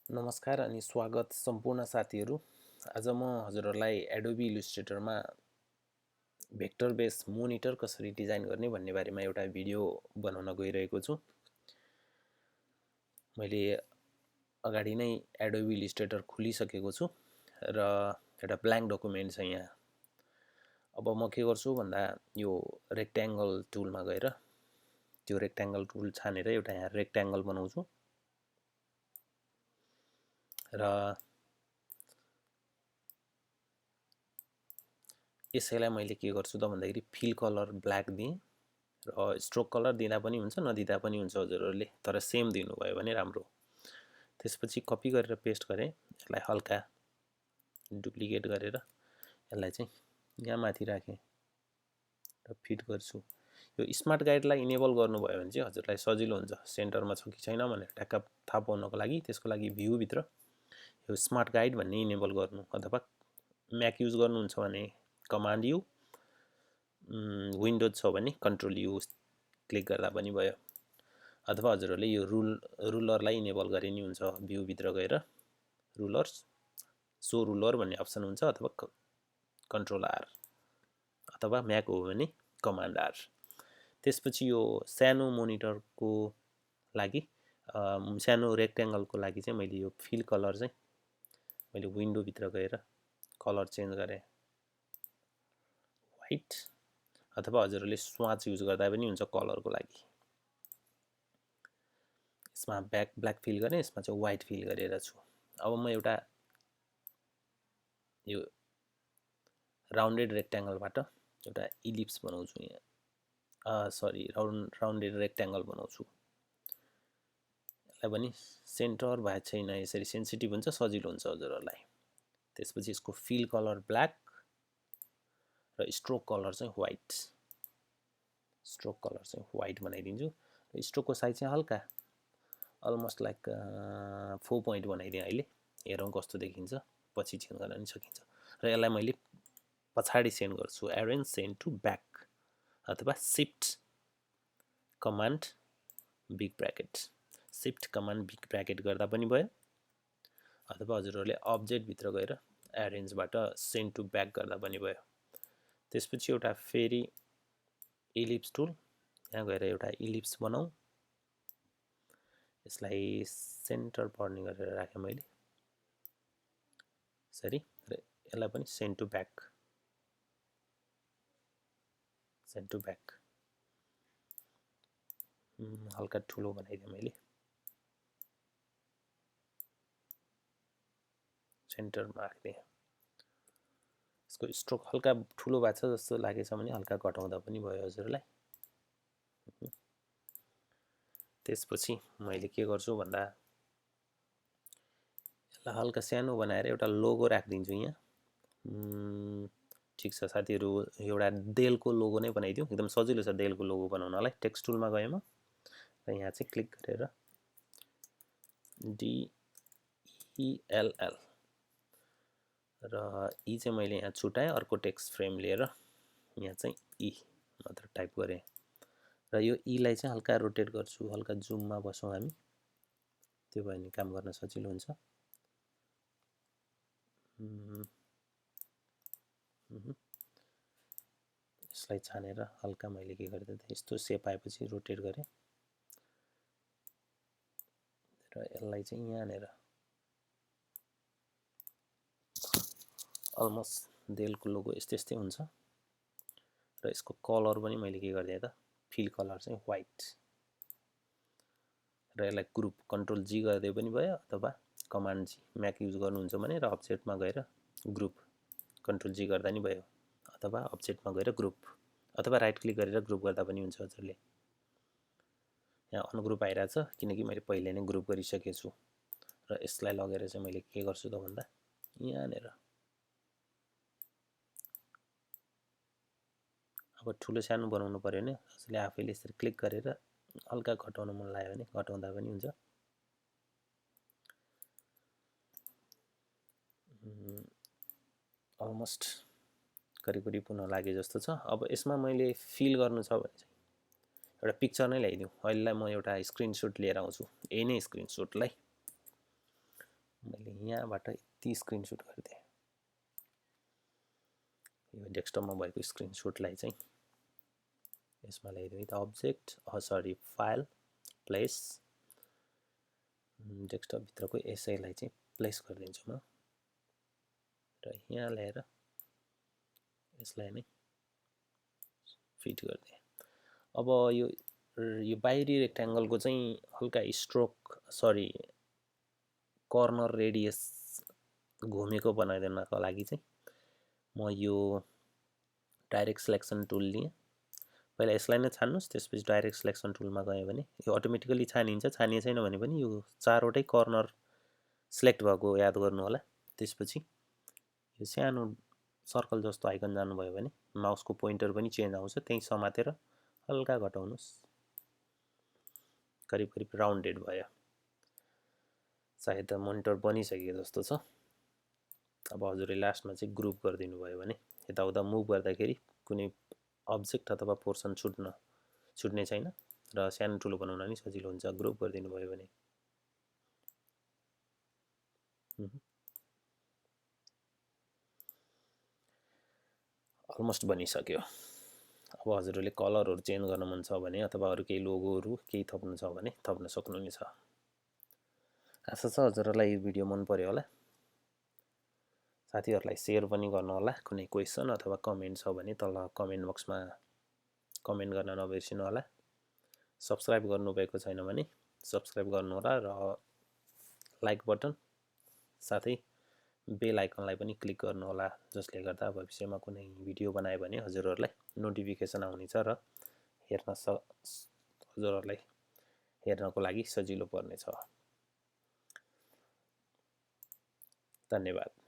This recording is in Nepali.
नमस्कार अनि स्वागत सम्पूर्ण साथीहरू। आज म हजुरहरूलाई एडोबी इलस्ट्रेटरमा भेक्टर बेस मोनिटर कसरी डिजाइन गर्ने भन्ने बारेमा एउटा भिडियो बनाउन गइरहेको छु। मैले अगाडि नै एडोबी इलस्ट्रेटर खोलिसकेको छु र एउटा ब्ल्याङ्क डकुमेन्ट छ यहाँ। अब म के गर्छु भन्दा यो रेक्ट्याङ्गल टुलमा गएर त्यो रेक्ट्याङ्गल टुल छानेर एउटा यहाँ रेक्ट्याङ्गल बनाउँछु र यसैलाई मैले के गर्छु त भन्दाखेरि फिल कलर ब्ल्याक दिएँ र स्ट्रोक कलर दिँदा पनि हुन्छ नदिँदा पनि हुन्छ हजुरहरूले, तर सेम दिनुभयो भने राम्रो। त्यसपछि कपी गरेर पेस्ट गरेँ, यसलाई हल्का डुप्लिकेट गरेर यसलाई चाहिँ यहाँ माथि राखेँ र फिट गर्छु। यो स्मार्ट गाइडलाई इनेबल गर्नुभयो भने चाहिँ हजुरलाई सजिलो हुन्छ सेन्टरमा छ कि छैन भनेर ट्याक्क थाहा पाउनको लागि। त्यसको लागि भ्यूभित्र यो स्मार्ट गाइड भन्ने इनेबल गर्नु, अथवा म्याक युज गर्नुहुन्छ भने कमान्ड यु, विन्डोज छ भने कन्ट्रोल यु क्लिक गर्दा पनि भयो। अथवा हजुरहरूले यो रुलरलाई इनेबल गरे नि हुन्छ। भ्यूभित्र गएर रुलर्स सो रुलर भन्ने अप्सन हुन्छ, अथवा कन्ट्रोल आर, अथवा म्याक हो भने कमान्ड आर। त्यसपछि यो सानो मोनिटरको लागि सानो रेक्ट्याङ्गलको लागि चाहिँ मैले यो फिल कलर चाहिँ मैले विन्डोभित्र गएर कलर चेन्ज गरेँ व्हाइट, अथवा हजुरहरूले स्वाच युज गर्दा पनि हुन्छ कलरको लागि। यसमा ब्ल्याक फिल गरेँ, यसमा चाहिँ व्हाइट फिल गरेर छु। अब म एउटा यो राउन्डेड रेक्ट्याङ्गलबाट एउटा इलिप्स बनाउँछु यहाँ, राउन्डेड रेक्ट्याङ्गल बनाउँछु। यसलाई पनि सेन्टर भएको छैन, यसरी सेन्सिटिभ हुन्छ, सजिलो हुन्छ हजुरहरूलाई। त्यसपछि यसको फिल कलर ब्ल्याक र स्ट्रोक कलर चाहिँ व्हाइट, स्ट्रोक कलर चाहिँ व्हाइट बनाइदिन्छु। र स्ट्रोकको साइज चाहिँ हल्का अलमोस्ट लाइक 4 पोइन्ट बनाइदिएँ अहिले। हेरौँ कस्तो देखिन्छ, पछि चेन्ज गर्न पनि सकिन्छ। र यसलाई मैले पछाडि सेन्ड गर्छु, एरेन्ज सेन्ड टु ब्याक, अथवा shift command big bracket, shift command big bracket गर्दा पनि भयो। अथवा हजुरहरूले अब्जेक्टभित्र गएर एरेन्जबाट सेन्ड टु ब्याक गर्दा पनि भयो। त्यसपछि एउटा फेरि इलिप्स टुल, यहाँ गएर एउटा इलिप्स बनाऊ। यसलाई सेन्टर पर्ने गरेर राखेँ मैले यसरी, र यसलाई पनि send to back, send to back हल्का ठुलो बनाइदिएँ मैले, सेन्टरमा राख्दिएँ। यसको स्ट्रोक हल्का ठुलो भएको छ जस्तो लागेछ भने हल्का घटाउँदा पनि भयो हजुरलाई। त्यसपछि मैले के गर्छु भन्दा यसलाई हल्का सानो बनाएर एउटा लोगो राखिदिन्छु यहाँ। ठिक छ साथीहरू, एउटा देलको लोगो नै बनाइदिउँ, एकदम सजिलो छ देलको लोगो बनाउनलाई। टेक्स्ट टुलमा गएँ म र यहाँ चाहिँ क्लिक गरेर DELL र ई चाहिँ मैले यहाँ छुटाएँ, अर्को टेक्स्ट फ्रेम लिएर यहाँ चाहिँ ई मात्र टाइप गरेँ। र यो ईलाई चाहिँ हल्का रोटेट गर्छु, हल्का जुममा बसौँ हामी, त्यो भयो भने काम गर्न सजिलो हुन्छ। यसलाई छानेर हल्का मैले के गरेँ त यस्तो सेप आएपछि रोटेट गरेँ र यसलाई चाहिँ यहाँनिर अलमोस्ट देलको लोगो यस्तै हुन्छ। र यसको कलर पनि मैले के गरिदिएँ त फिल कलर चाहिँ व्हाइट, र यसलाई ग्रुप कन्ट्रोल जी गर्दै पनि भयो, अथवा कमान्ड जी म्याक युज गर्नुहुन्छ भने र अब्जेक्टमा गएर ग्रुप कन्ट्रोल जी गर्दा नि भयो, अथवा अब्जेक्टमा गएर ग्रुप, अथवा राइट क्लिक गरेर ग्रुप गर्दा पनि हुन्छ हजुरले। यहाँ अनग्रुप आइरहेछ किनकि मैले पहिले नै ग्रुप गरिसकेको छु। र यसलाई लगेर चाहिँ मैले के गर्छु त भन्दा यहाँनिर अब ठुलो सानो बनाउनु पर्यो भने हजुरले आफैले यसरी क्लिक गरेर हल्का घटाउन मन लाग्यो भने घटाउँदा पनि हुन्छ। अलमोस्ट करिब हुन लागे जस्तो छ। अब यसमा मैले फिल गर्नु छ भने चाहिँ एउटा पिक्चर नै ल्याइदिउँ। अहिलेलाई म एउटा स्क्रिनसट लिएर आउँछु, यही नै स्क्रिनसटलाई यहाँबाट यति स्क्रिनसट गरिदिएँ। यो डेस्कटपमा भएको स्क्रिनसटलाई चाहिँ यसमा ल्याइदिउँ त अब्जेक्ट सरी फाइल प्लेस डेस्कटपभित्रको यसैलाई चाहिँ प्लेस गरिदिन्छु म र यहाँ ल्याएर यसलाई नै फिट गरिदिएँ। अब यो बाहिरी रेक्ट्याङ्गलको चाहिँ हल्का स्ट्रोक सरी कर्नर रेडियस घुमेको बनाइदिनको लागि चाहिँ म यो डाइरेक्ट सिलेक्सन टुल लिएँ। पहिला यसलाई नै छान्नुस्, त्यसपछि डाइरेक्ट सिलेक्सन टुलमा गयो भने यो अटोमेटिकली छानिन्छ। छानिए छैन भने पनि यो चारवटै कर्नर सिलेक्ट भएको याद गर्नु होला। त्यसपछि यो सानो सर्कल जस्तो आइकन जानुभयो भने माउसको पोइन्टर पनि चेन्ज आउँछ, त्यही समातेर हल्का घटाउनुस्। करिब करिब राउन्डेड भयो। सायद मोनिटर बनिसकेको जस्तो छ। अब हजुरले लास्टमा चाहिँ ग्रुप गरिदिनु भयो भने यताउता मुभ गर्दाखेरि कुनै अब्जेक्ट अथवा पोर्सन छुट्ने छैन र सानो ठुलो बनाउन पनि सजिलो हुन्छ ग्रुप गरिदिनु भयो भने। अलमोस्ट बनिसक्यो। अब हजुरले कलरहरू चेन्ज गर्न मन छ भने अथवा अरू केही लोगोहरू केही थप्नु छ भने थप्न सक्नुहुनेछ। आशा छ हजुरहरूलाई यो भिडियो मन पर्यो होला। साथीहरूलाई सेयर पनि गर्नु होला। कुनै क्वेसन अथवा कमेन्ट छ भने तल कमेन्ट बक्समा कमेन्ट गर्न नबिर्सिनु होला। सब्स्क्राइब गर्नुभएको छैन भने सब्स्क्राइब गर्नु होला र लाइक बटन साथै बेल आइकनलाई पनि क्लिक गर्नु होला, जसले गर्दा भविष्यमा कुनै भिडियो बनायो भने हजुरहरूलाई नोटिफिकेसन आउनेछ र हजुरहरूलाई हेर्नको लागि सजिलो पर्नेछ। धन्यवाद।